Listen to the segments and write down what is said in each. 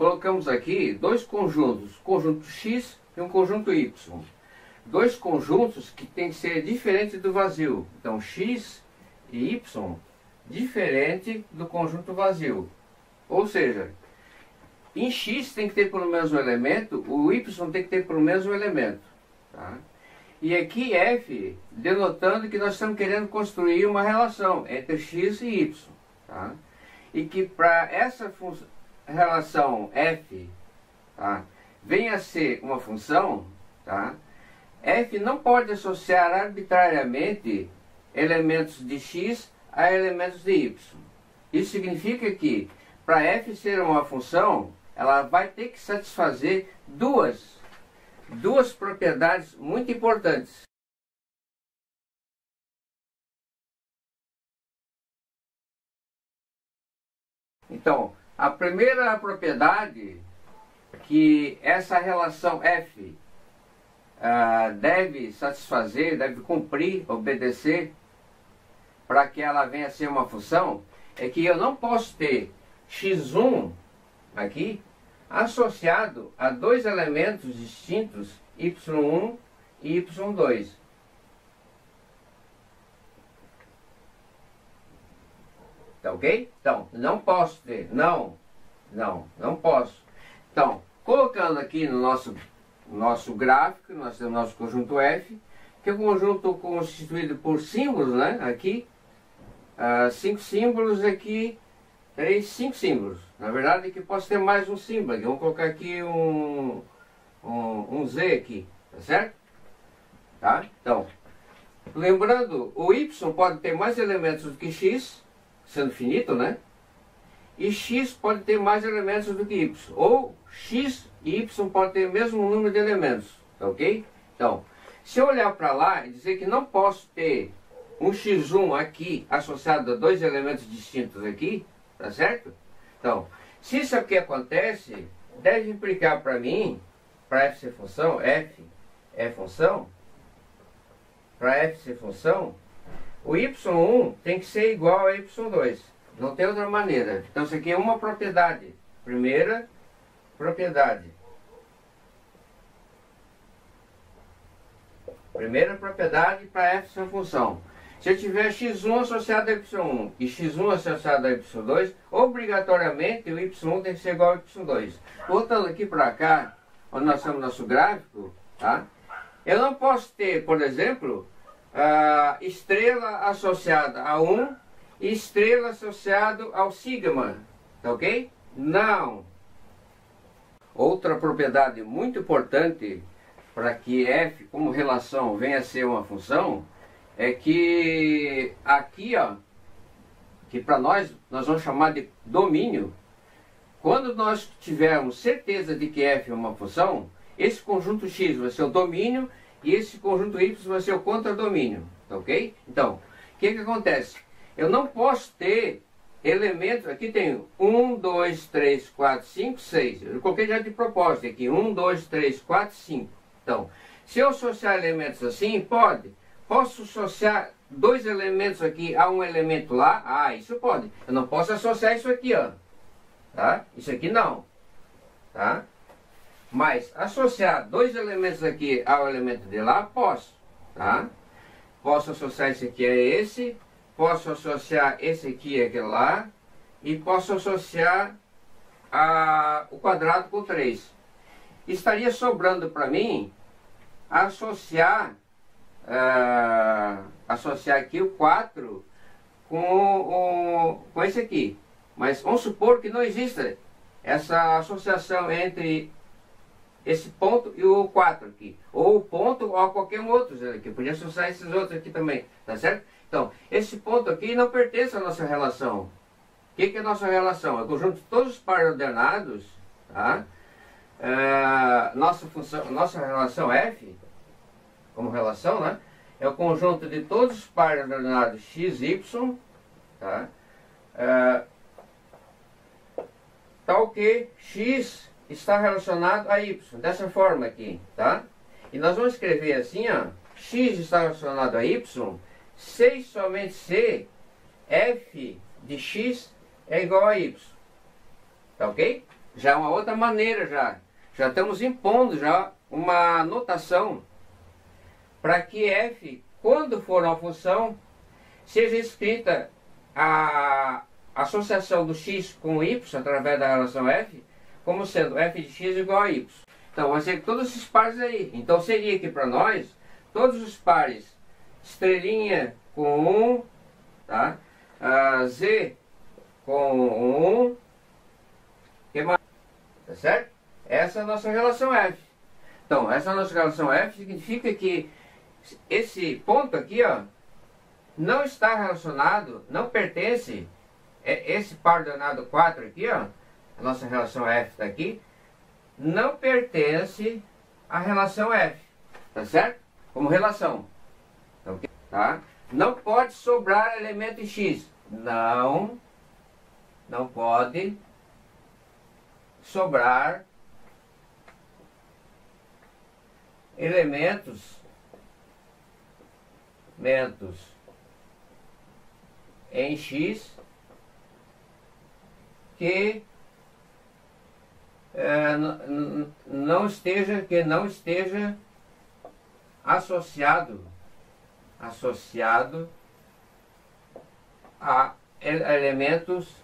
colocamos aqui dois conjuntos, conjunto X e um conjunto Y. Dois conjuntos que tem que ser diferentes do vazio. Então, X e Y, diferente do conjunto vazio. Ou seja, em X tem que ter pelo menos um elemento, o Y tem que ter pelo menos um elemento. Tá? E aqui F, denotando que nós estamos querendo construir uma relação entre X e Y. Tá? E que para essa relação F, tá, venha a ser uma função, tá, F não pode associar arbitrariamente elementos de X a elementos de Y. Isso significa que para F ser uma função, ela vai ter que satisfazer duas propriedades muito importantes. Então, a primeira propriedade que essa relação F deve satisfazer, deve cumprir, obedecer, para que ela venha a ser uma função, é que eu não posso ter x1 aqui associado a dois elementos distintos, y1 e y2. Tá ok? Então, não posso ter, não posso. Então, colocando aqui no nosso gráfico, nós temos nosso conjunto F, que é um conjunto constituído por símbolos, né? Aqui, 5 símbolos, aqui, 5 símbolos. Na verdade, aqui posso ter mais um símbolo. Vamos colocar aqui um Z aqui, tá certo? Tá? Então, lembrando, o Y pode ter mais elementos do que X, sendo finito, né? E X pode ter mais elementos do que Y. Ou X e Y podem ter o mesmo número de elementos, tá ok? Então, se eu olhar para lá e dizer que não posso ter um x1 aqui associado a dois elementos distintos aqui, tá certo? Então, se isso aqui acontece, deve implicar para mim, para f ser função, f é função, para f ser função, o y1 tem que ser igual a y2. Não tem outra maneira. Então, isso aqui é uma propriedade. Primeira propriedade. Primeira propriedade para f ser função. Se eu tiver x1 associado a y1 e x1 associado a y2, obrigatoriamente o y1 tem que ser igual a y2. Voltando aqui para cá, onde nós temos nosso gráfico, tá? Eu não posso ter, por exemplo, estrela associada a 1 e estrela associada ao sigma, tá ok? Não. Outra propriedade muito importante para que f como relação venha a ser uma função é que aqui, ó, que para nós vamos chamar de domínio. Quando nós tivermos certeza de que f é uma função, esse conjunto x vai ser o domínio e esse conjunto y vai ser o contradomínio, tá ok? Então, o que acontece? Eu não posso ter elementos, aqui tem 1, 2, 3, 4, 5, 6. Eu coloquei já de propósito aqui, 1, 2, 3, 4, 5. Então, se eu associar elementos assim, pode. Posso associar dois elementos aqui a um elemento lá? Ah, isso pode. Eu não posso associar isso aqui, ó. Tá? Isso aqui não. Tá? Mas associar dois elementos aqui ao elemento de lá, posso. Tá? Posso associar esse aqui a esse. Posso associar esse aqui a aquele lá. E posso associar o quadrado com 3. Estaria sobrando para mim associar aqui o 4 com esse aqui. Mas vamos supor que não exista essa associação entre esse ponto e o 4 aqui. Ou o ponto ou qualquer outro aqui. Eu podia associar esses outros aqui também, tá certo? Então, esse ponto aqui não pertence à nossa relação. O que é a nossa relação? É o conjunto de todos os pares ordenados, tá? Nossa relação f, como relação, né? É o conjunto de todos os pares ordenados x, y, tá? Tal que x está relacionado a y, dessa forma aqui, tá? E nós vamos escrever assim, ó, x está relacionado a y, se e somente se f de x é igual a y, tá ok? Já é uma outra maneira já. Já estamos impondo já uma notação para que f, quando for uma função, seja escrita a associação do x com y através da relação f, como sendo f de x igual a y. Então vai ser todos esses pares aí. Então seria que para nós, todos os pares estrelinha com 1, tá? Z com 1, que mais? Tá certo? Essa é a nossa relação f. Então, essa nossa relação f significa que esse ponto aqui, ó, não está relacionado, não pertence, esse par ordenado 4 aqui, ó, a nossa relação f está aqui, não pertence à relação f, tá certo? Como relação, tá? Não pode sobrar elemento x, não pode sobrar elementos em x que não esteja associado a elementos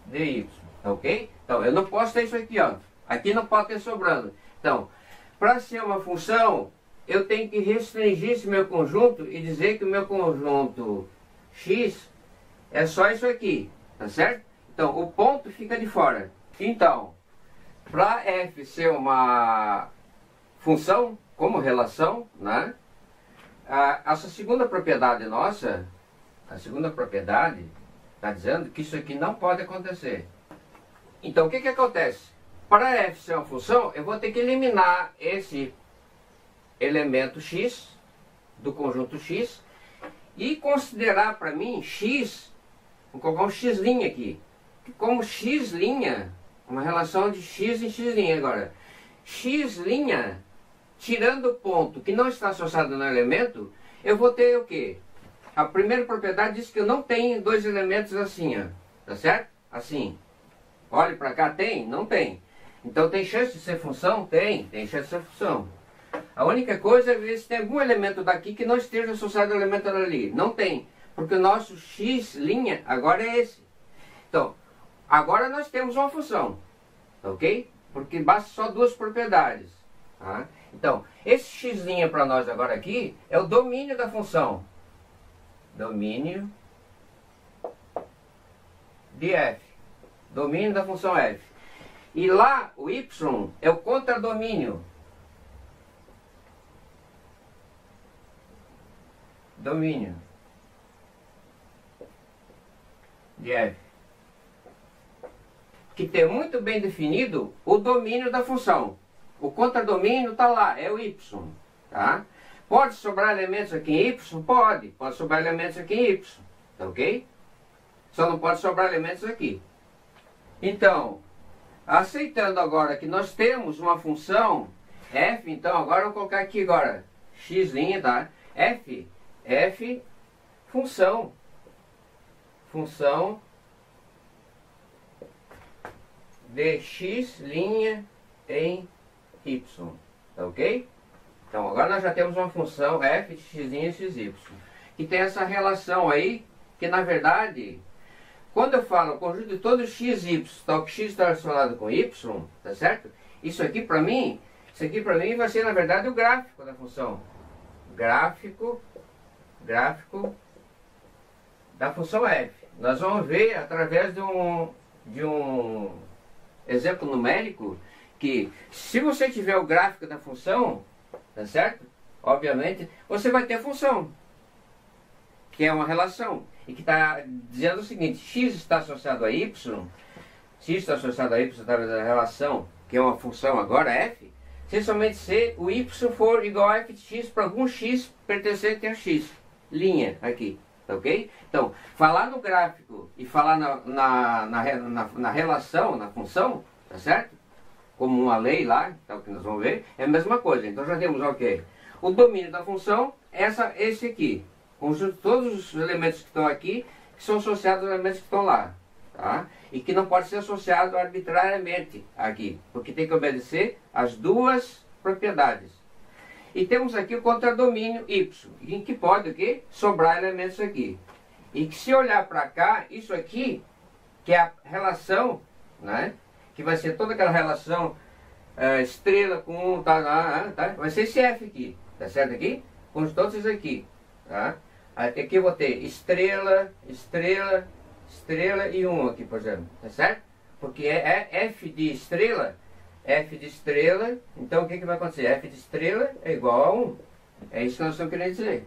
de y, ok? Então eu não posso ter isso aqui, ó. Aqui não pode ter sobrando. Então, para ser uma função, eu tenho que restringir esse meu conjunto e dizer que o meu conjunto x é só isso aqui, tá certo? Então, o ponto fica de fora. Então, para f ser uma função, como relação, né? Essa segunda propriedade nossa, a segunda propriedade, está dizendo que isso aqui não pode acontecer. Então, o que acontece? Para f ser uma função, eu vou ter que eliminar esse elemento x, do conjunto x, e considerar para mim x, vou colocar um x' aqui, como x', uma relação de x em x' agora. X', tirando o ponto que não está associado no elemento, eu vou ter o quê? A primeira propriedade diz que eu não tenho dois elementos assim, ó, tá certo? Assim. Olhe para cá, tem? Não tem. Então tem chance de ser função? Tem chance de ser função. A única coisa é ver se tem algum elemento daqui que não esteja associado ao elemento ali. Não tem, porque o nosso x' agora é esse. Então, agora nós temos uma função, ok? Porque basta só duas propriedades. Tá? Então, esse x' para nós agora aqui é o domínio da função. Domínio de f. Domínio da função f. E lá, o y é o contradomínio. Domínio de f. Que tem muito bem definido o domínio da função. O contradomínio está lá, é o y. Tá? Pode sobrar elementos aqui em y? Pode. Pode sobrar elementos aqui em y. Tá ok? Só não pode sobrar elementos aqui. Então, aceitando agora que nós temos uma função f, então agora eu vou colocar aqui agora x', tá? F, função de x' em y, tá ok? Então agora nós já temos uma função f de x' e xy, que tem essa relação aí, que na verdade, quando eu falo o conjunto de todos x e y, tal que x está relacionado com y, tá certo? Isso aqui para mim vai ser na verdade o gráfico da função. Gráfico da função f. Nós vamos ver através de um exemplo numérico que se você tiver o gráfico da função, tá certo? Obviamente, você vai ter a função, que é uma relação, e que está dizendo o seguinte: x está associado a y, x está associado a y através da relação, que é uma função agora, f, se somente se o y for igual a f de x para algum x pertencente a x, linha aqui, tá ok? Então, falar no gráfico e falar na relação, na função, tá certo? Como uma lei lá, então, que nós vamos ver, é a mesma coisa. Então já temos, ok, o domínio da função, esse aqui, conjunto de todos os elementos que estão aqui, que são associados aos elementos que estão lá. tá? E que não pode ser associado arbitrariamente aqui, porque tem que obedecer às duas propriedades. E temos aqui o contradomínio Y, em que pode o quê? Sobrar elementos aqui. E que se olhar para cá, isso aqui, que é a relação, né? Que vai ser toda aquela relação estrela com tá, vai ser esse F aqui, tá certo aqui? Com todos esses aqui, tá? Aqui eu vou ter estrela, estrela, estrela e 1 aqui, por exemplo, tá certo? Porque é F de estrela, então o que vai acontecer? F de estrela é igual a 1. É isso que nós estamos querendo dizer.